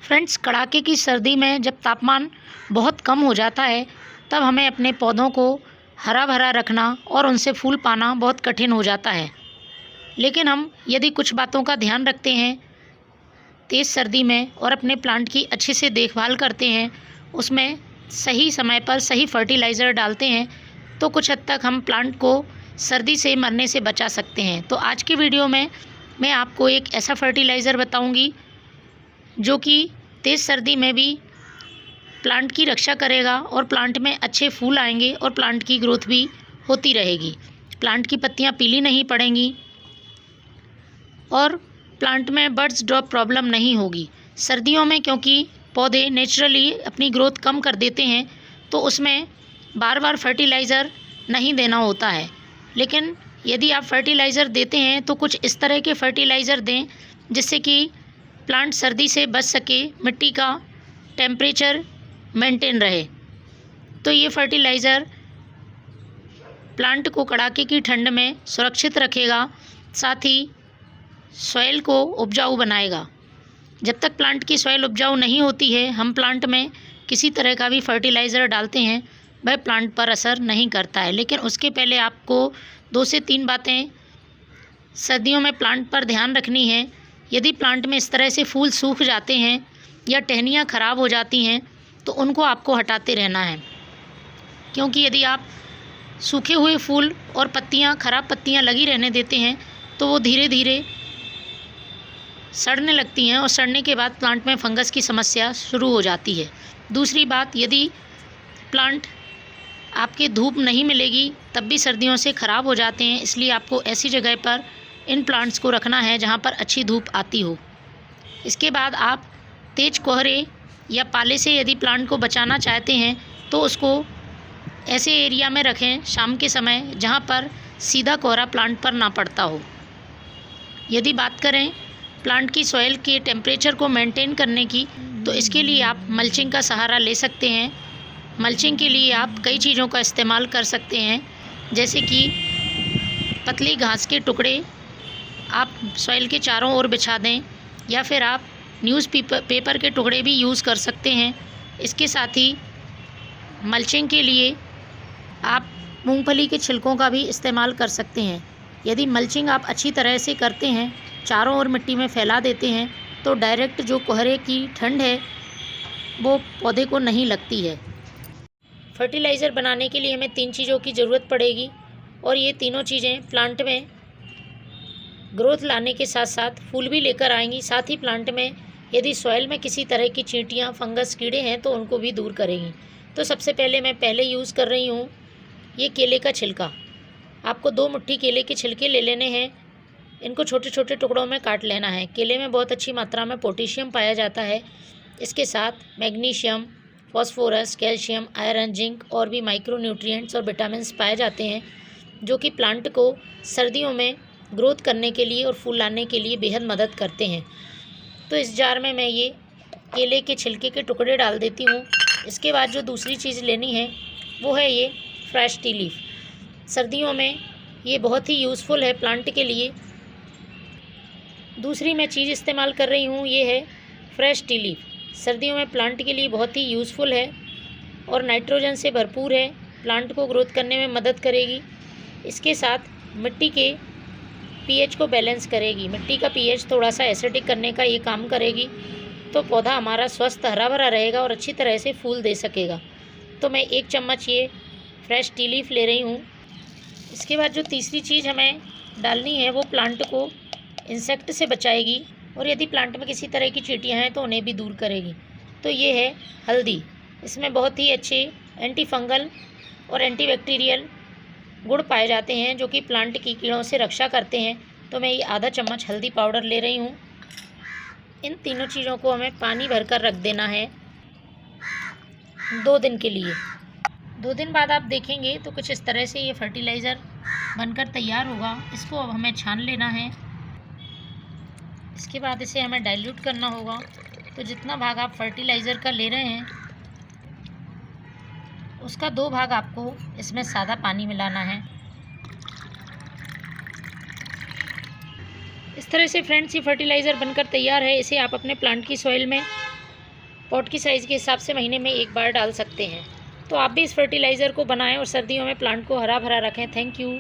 Friends, कड़ाके की सर्दी में जब तापमान बहुत कम हो जाता है तब हमें अपने पौधों को हरा भरा रखना और उनसे फूल पाना बहुत कठिन हो जाता है। लेकिन हम यदि कुछ बातों का ध्यान रखते हैं तेज़ सर्दी में और अपने प्लांट की अच्छे से देखभाल करते हैं, उसमें सही समय पर सही फर्टिलाइज़र डालते हैं, तो कुछ हद तक हम प्लांट को सर्दी से मरने से बचा सकते हैं। तो आज की वीडियो में मैं आपको एक ऐसा फर्टिलाइज़र बताऊंगी जो कि तेज़ सर्दी में भी प्लांट की रक्षा करेगा और प्लांट में अच्छे फूल आएंगे और प्लांट की ग्रोथ भी होती रहेगी। प्लांट की पत्तियां पीली नहीं पड़ेंगी और प्लांट में बर्ड्स ड्रॉप प्रॉब्लम नहीं होगी। सर्दियों में क्योंकि पौधे नेचुरली अपनी ग्रोथ कम कर देते हैं तो उसमें बार बार फर्टिलाइज़र नहीं देना होता है। लेकिन यदि आप फर्टिलाइज़र देते हैं तो कुछ इस तरह के फर्टिलाइज़र दें जिससे कि प्लांट सर्दी से बच सके, मिट्टी का टेम्परेचर मेंटेन रहे। तो ये फर्टिलाइज़र प्लांट को कड़ाके की ठंड में सुरक्षित रखेगा, साथ ही सॉइल को उपजाऊ बनाएगा। जब तक प्लांट की सॉइल उपजाऊ नहीं होती है, हम प्लांट में किसी तरह का भी फर्टिलाइज़र डालते हैं वह प्लांट पर असर नहीं करता है। लेकिन उसके पहले आपको 2 से 3 बातें सर्दियों में प्लांट पर ध्यान रखनी है। यदि प्लांट में इस तरह से फूल सूख जाते हैं या टहनियाँ ख़राब हो जाती हैं तो उनको आपको हटाते रहना है, क्योंकि यदि आप सूखे हुए फूल और पत्तियाँ, ख़राब पत्तियाँ लगी रहने देते हैं तो वो धीरे धीरे सड़ने लगती हैं और सड़ने के बाद प्लांट में फंगस की समस्या शुरू हो जाती है। दूसरी बात, यदि प्लांट आपके धूप नहीं मिलेगी तब भी सर्दियों से ख़राब हो जाते हैं, इसलिए आपको ऐसी जगह पर इन प्लांट्स को रखना है जहाँ पर अच्छी धूप आती हो। इसके बाद आप तेज कोहरे या पाले से यदि प्लांट को बचाना चाहते हैं तो उसको ऐसे एरिया में रखें शाम के समय जहाँ पर सीधा कोहरा प्लांट पर ना पड़ता हो। यदि बात करें प्लांट की सॉइल के टेम्परेचर को मेंटेन करने की, तो इसके लिए आप मल्चिंग का सहारा ले सकते हैं। मल्चिंग के लिए आप कई चीज़ों का इस्तेमाल कर सकते हैं, जैसे कि पतली घास के टुकड़े आप सॉइल के चारों ओर बिछा दें, या फिर आप पेपर के टुकड़े भी यूज़ कर सकते हैं। इसके साथ ही मल्चिंग के लिए आप मूंगफली के छिलकों का भी इस्तेमाल कर सकते हैं। यदि मल्चिंग आप अच्छी तरह से करते हैं, चारों ओर मिट्टी में फैला देते हैं, तो डायरेक्ट जो कोहरे की ठंड है वो पौधे को नहीं लगती है। फर्टिलाइज़र बनाने के लिए हमें 3 चीज़ों की ज़रूरत पड़ेगी और ये तीनों चीज़ें प्लांट में ग्रोथ लाने के साथ साथ फूल भी लेकर आएंगी। साथ ही प्लांट में यदि सॉइल में किसी तरह की चींटियाँ, फंगस, कीड़े हैं तो उनको भी दूर करेंगी। तो सबसे पहले मैं यूज़ कर रही हूँ ये केले का छिलका। आपको 2 मुट्ठी केले के छिलके ले लेने हैं। इनको छोटे छोटे टुकड़ों में काट लेना है। केले में बहुत अच्छी मात्रा में पोटेशियम पाया जाता है। इसके साथ magnesium, phosphorus, calcium, iron, zinc और भी माइक्रो न्यूट्रिएंट्स और विटामिन्स पाए जाते हैं, जो कि प्लांट को सर्दियों में ग्रोथ करने के लिए और फूल लाने के लिए बेहद मदद करते हैं। तो इस जार में मैं ये केले के छिलके के टुकड़े डाल देती हूँ। इसके बाद जो दूसरी चीज़ लेनी है वो है ये फ्रेश टी लीफ। सर्दियों में ये बहुत ही यूज़फुल है प्लांट के लिए। दूसरी मैं चीज़ इस्तेमाल कर रही हूँ ये है फ्रेश टी लीफ। सर्दियों में प्लांट के लिए बहुत ही यूज़फुल है और नाइट्रोजन से भरपूर है, प्लांट को ग्रोथ करने में मदद करेगी। इसके साथ मिट्टी के पीएच को बैलेंस करेगी। मिट्टी का पीएच थोड़ा सा एसिडिक करने का ये काम करेगी, तो पौधा हमारा स्वस्थ हरा भरा रहेगा और अच्छी तरह से फूल दे सकेगा। तो मैं 1 चम्मच ये फ्रेश टी लीफ ले रही हूँ। इसके बाद जो तीसरी चीज़ हमें डालनी है वो प्लांट को इंसेक्ट से बचाएगी और यदि प्लांट में किसी तरह की चींटियाँ हैं तो उन्हें भी दूर करेगी। तो ये है हल्दी। इसमें बहुत ही अच्छे एंटी फंगल और एंटीबैक्टीरियल गुण पाए जाते हैं जो कि प्लांट की कीड़ों से रक्षा करते हैं। तो मैं ये आधा चम्मच हल्दी पाउडर ले रही हूँ। इन तीनों चीज़ों को हमें पानी भरकर रख देना है 2 दिन के लिए। 2 दिन बाद आप देखेंगे तो कुछ इस तरह से ये फर्टिलाइज़र बनकर तैयार होगा। इसको अब हमें छान लेना है। इसके बाद इसे हमें डाइल्यूट करना होगा। तो जितना भाग आप फर्टिलाइज़र का ले रहे हैं उसका 2 भाग आपको इसमें सादा पानी मिलाना है। इस तरह से फ्रेंड्स ये फर्टिलाइज़र बनकर तैयार है। इसे आप अपने प्लांट की सॉइल में पॉट की साइज़ के हिसाब से महीने में 1 बार डाल सकते हैं। तो आप भी इस फर्टिलाइज़र को बनाएं और सर्दियों में प्लांट को हरा भरा रखें। Thank you.